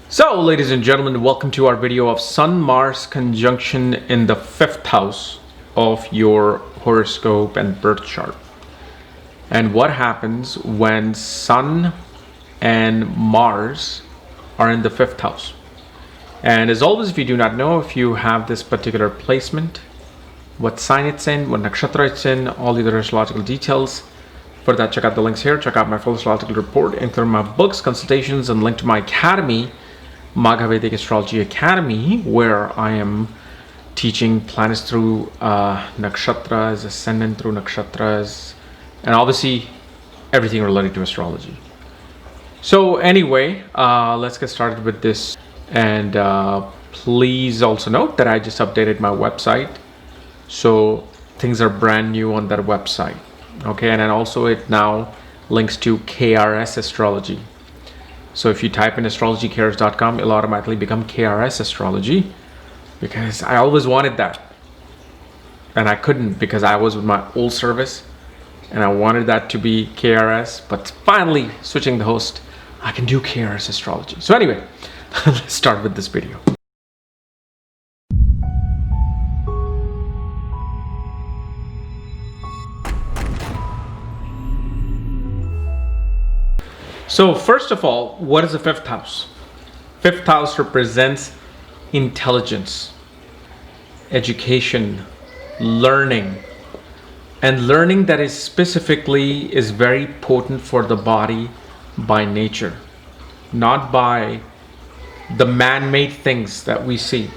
So, ladies and gentlemen, welcome to our video of Sun-Mars conjunction in the 5th house of your horoscope and birth chart. And what happens when Sun and Mars are in the 5th house. And as always, if you do not know, if you have this particular placement, what sign it's in, what nakshatra it's in, all the other astrological details, for that, check out the links here. Check out my full astrological report, including my books, consultations, and link to my academy, Vedic Astrology Academy, where I am teaching planets through nakshatras, ascendant through nakshatras, and obviously everything related to astrology. So anyway, let's get started with this. And please also note that I just updated my website, so things are brand new on that website. Okay, and then also it now links to KRS Astrology. So if you type in astrologykrs.com, it'll automatically become KRS Astrology, because I always wanted that. And I couldn't because I was with my old service and I wanted that to be KRS, but finally switching the host, I can do KRS Astrology. So anyway, let's start with this video. So first of all, what is the 5th house? 5th house represents intelligence, education, learning, and learning that is specifically is very potent for the body by nature, not by the man-made things that we see.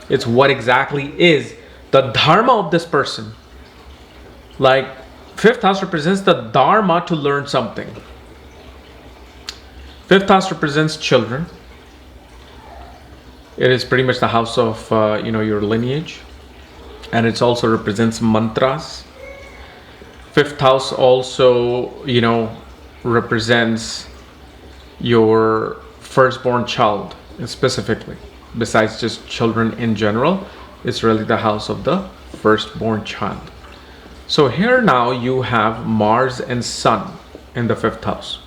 It's what exactly is the dharma of this person. Like 5th house represents the dharma to learn something. 5th house represents children. It is pretty much the house of your lineage, and it also represents mantras. 5th house also represents your firstborn child specifically. Besides just children in general, it's really the house of the firstborn child. So here now you have Mars and Sun in the 5th house.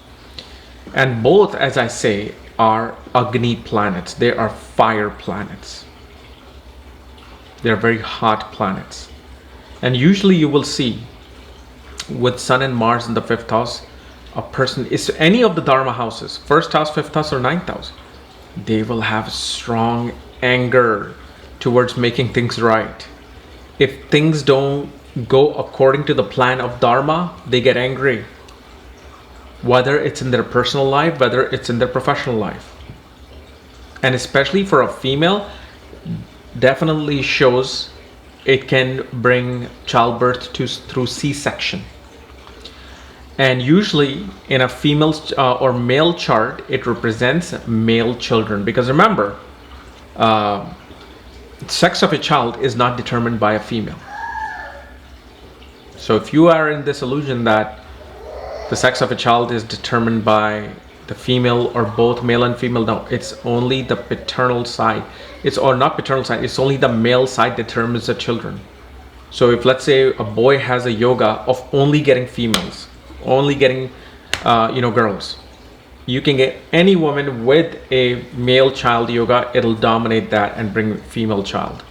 And both, as I say, are Agni planets. They are fire planets. They're very hot planets. And usually you will see with Sun and Mars in the 5th house, a person is any of the Dharma houses, 1st house, 5th house, or 9th house, they will have strong anger towards making things right. If things don't go according to the plan of Dharma, they get angry. Whether it's in their personal life, whether it's in their professional life. And especially for a female, definitely shows it can bring childbirth through C-section. And usually in a female or male chart, it represents male children. Because remember, sex of a child is not determined by a female. So if you are in this illusion that the sex of a child is determined by the female or both male and female, no, it's only the paternal side. It's only the male side determines the children. So if, let's say, a boy has a yoga of only getting females, only getting girls, you can get any woman with a male child yoga, it'll dominate that and bring female child.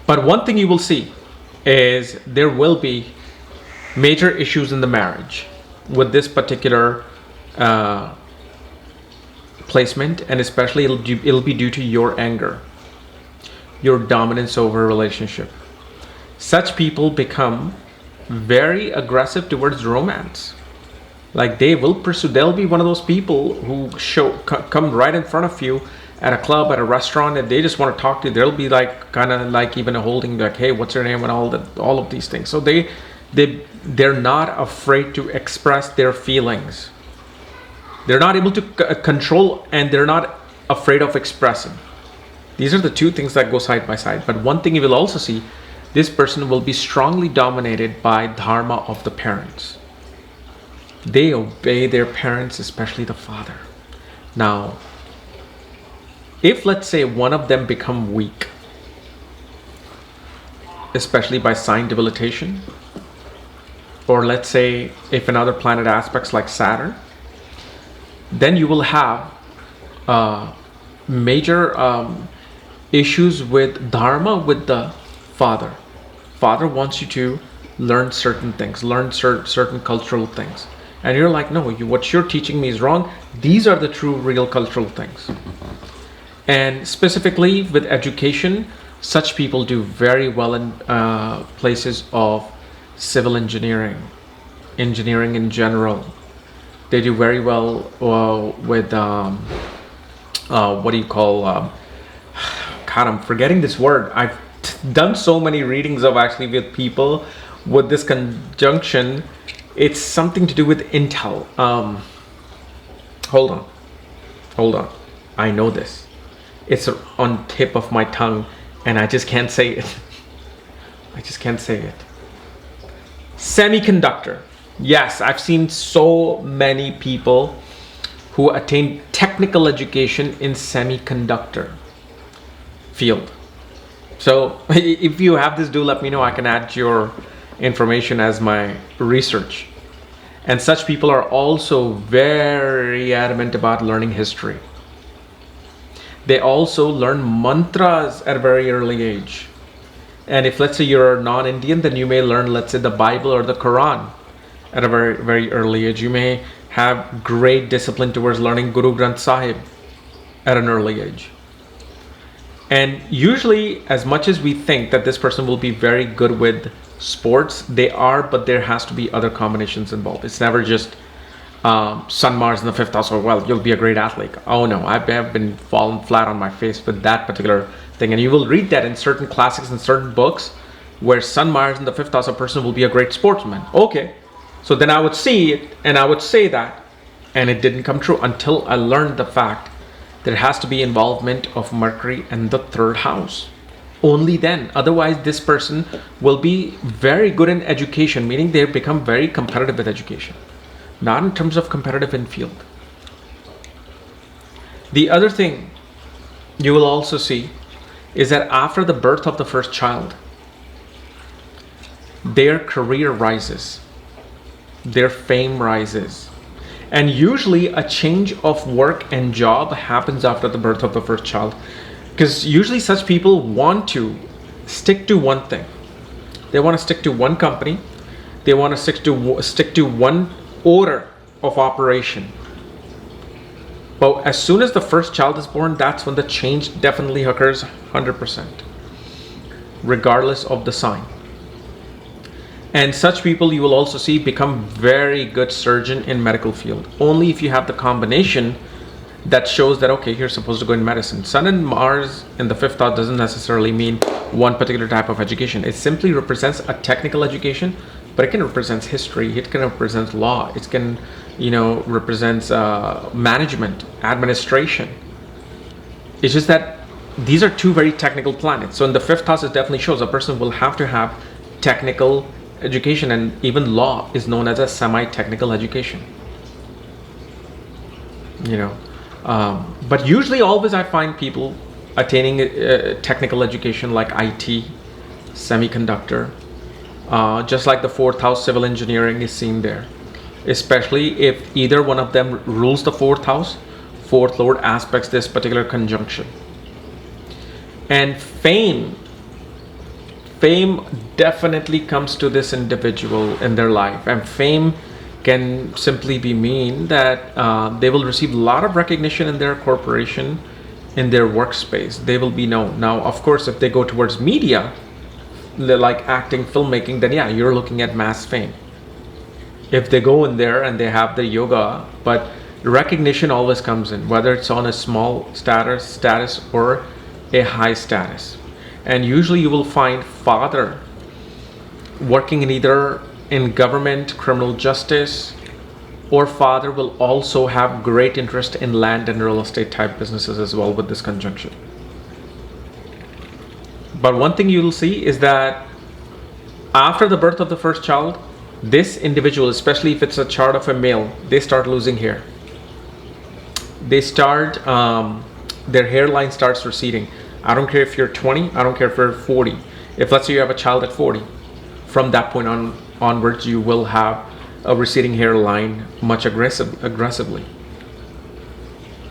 But one thing you will see is there will be major issues in the marriage with this particular placement, and especially it'll be due to your anger, your dominance over a relationship. Such people become very aggressive towards romance. Like they'll be one of those people who come right in front of you at a club, at a restaurant, and they just want to talk to you. They'll be like kind of like even holding like, hey, what's your name, and all of these things. So they're not afraid to express their feelings. They're not able to control, and they're not afraid of expressing. These are the two things that go side by side. But one thing you will also see, this person will be strongly dominated by dharma of the parents. They obey their parents, especially the father. Now, if let's say one of them become weak, especially by sign debilitation, or let's say if another planet aspects like Saturn, then you will have major issues with dharma with the father. Father wants you to learn certain things, learn certain cultural things. And you're like, no, what you're teaching me is wrong. These are the true, real cultural things. And specifically with education, such people do very well in places of civil engineering, engineering in general. They do very well with, what do you call, God, I'm forgetting this word. I've done so many readings of actually with people with this conjunction. It's something to do with intel. Hold on. I know this. It's on tip of my tongue and I just can't say it. Semiconductor. Yes, I've seen so many people who attain technical education in semiconductor field. So if you have this, do let me know. I can add your information as my research. And such people are also very adamant about learning history. They also learn mantras at a very early age. And if, let's say, you're non-Indian, then you may learn, let's say, the Bible or the Quran at a very, very early age. You may have great discipline towards learning Guru Granth Sahib at an early age. And usually, as much as we think that this person will be very good with sports, they are, but there has to be other combinations involved. It's never just Sun, Mars in the 5th house, or well, you'll be a great athlete. Oh no, I've been falling flat on my face with that particular thing. And you will read that in certain classics and certain books where Sun, Mars in the 5th house, a person will be a great sportsman. Okay, so then I would see it and I would say that, and it didn't come true until I learned the fact there has to be involvement of Mercury in the 3rd house. Only then. Otherwise, this person will be very good in education, meaning they become very competitive with education. Not in terms of competitive in field. The other thing you will also see is that after the birth of the first child, their career rises, their fame rises. And usually a change of work and job happens after the birth of the first child. Because usually such people want to stick to one thing. They want to stick to one company. They want to stick to one order of operation. But as soon as the first child is born, that's when the change definitely occurs 100%, regardless of the sign. And such people you will also see become very good surgeon in medical field. Only if you have the combination that shows that, okay, you're supposed to go in medicine. Sun and Mars in the 5th house doesn't necessarily mean one particular type of education. It simply represents a technical education, but it can represent history, it can represent law, it can, represents management, administration. It's just that these are two very technical planets. So in the 5th house, it definitely shows a person will have to have technical education, and even law is known as a semi-technical education. But usually always I find people attaining technical education like IT, semiconductor, just like the 4th house, civil engineering is seen there. Especially if either one of them rules the 4th house, 4th lord aspects this particular conjunction. And fame definitely comes to this individual in their life, and fame can simply be mean that they will receive a lot of recognition in their corporation, in their workspace. They will be known. Now, of course, if they go towards media, like acting, filmmaking, then yeah, you're looking at mass fame. If they go in there and they have the yoga, but recognition always comes in, whether it's on a small status or a high status. And usually you will find father working in government, criminal justice, or father will also have great interest in land and real estate type businesses as well with this conjunction. But one thing you'll see is that after the birth of the first child, this individual, especially if it's a chart of a male, they start losing hair. They start, their hairline starts receding. I don't care if you're 20, I don't care if you're 40. If let's say you have a child at 40, from that point onwards, you will have a receding hairline much aggressively.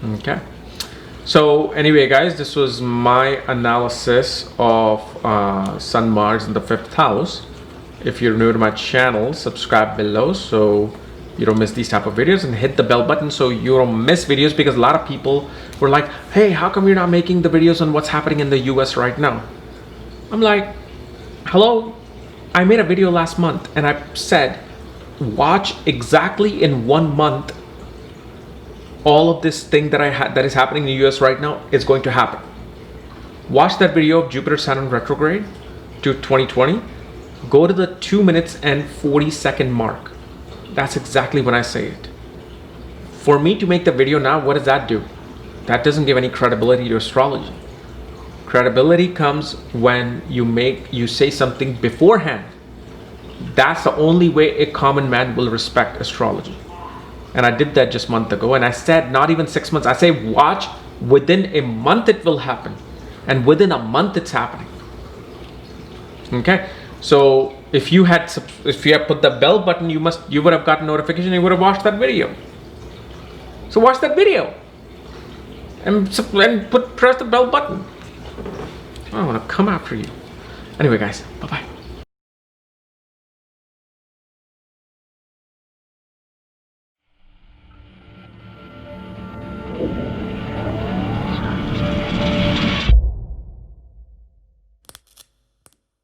Okay. So anyway, guys, this was my analysis of Sun Mars in the 5th house. If you're new to my channel, subscribe below so you don't miss these type of videos, and hit the bell button so you don't miss videos, because a lot of people were like, hey, how come you're not making the videos on what's happening in the US right now? I'm like, hello, I made a video last month and I said, watch exactly in 1 month all of this thing that is happening in the US right now is going to happen. Watch that video of Jupiter Saturn retrograde to 2020. Go to the 2 minutes and 40-second mark. That's exactly when I say it. For me to make the video now, what does that do? That doesn't give any credibility to astrology. Credibility comes when you say something beforehand. That's the only way a common man will respect astrology. And I did that just a month ago, and I said not even 6 months. I say watch, within a month it will happen, and within a month it's happening. Okay, so if you had put the bell button, you would have gotten notification. You would have watched that video. So watch that video and press the bell button. I don't want to come after you. Anyway, guys, bye bye.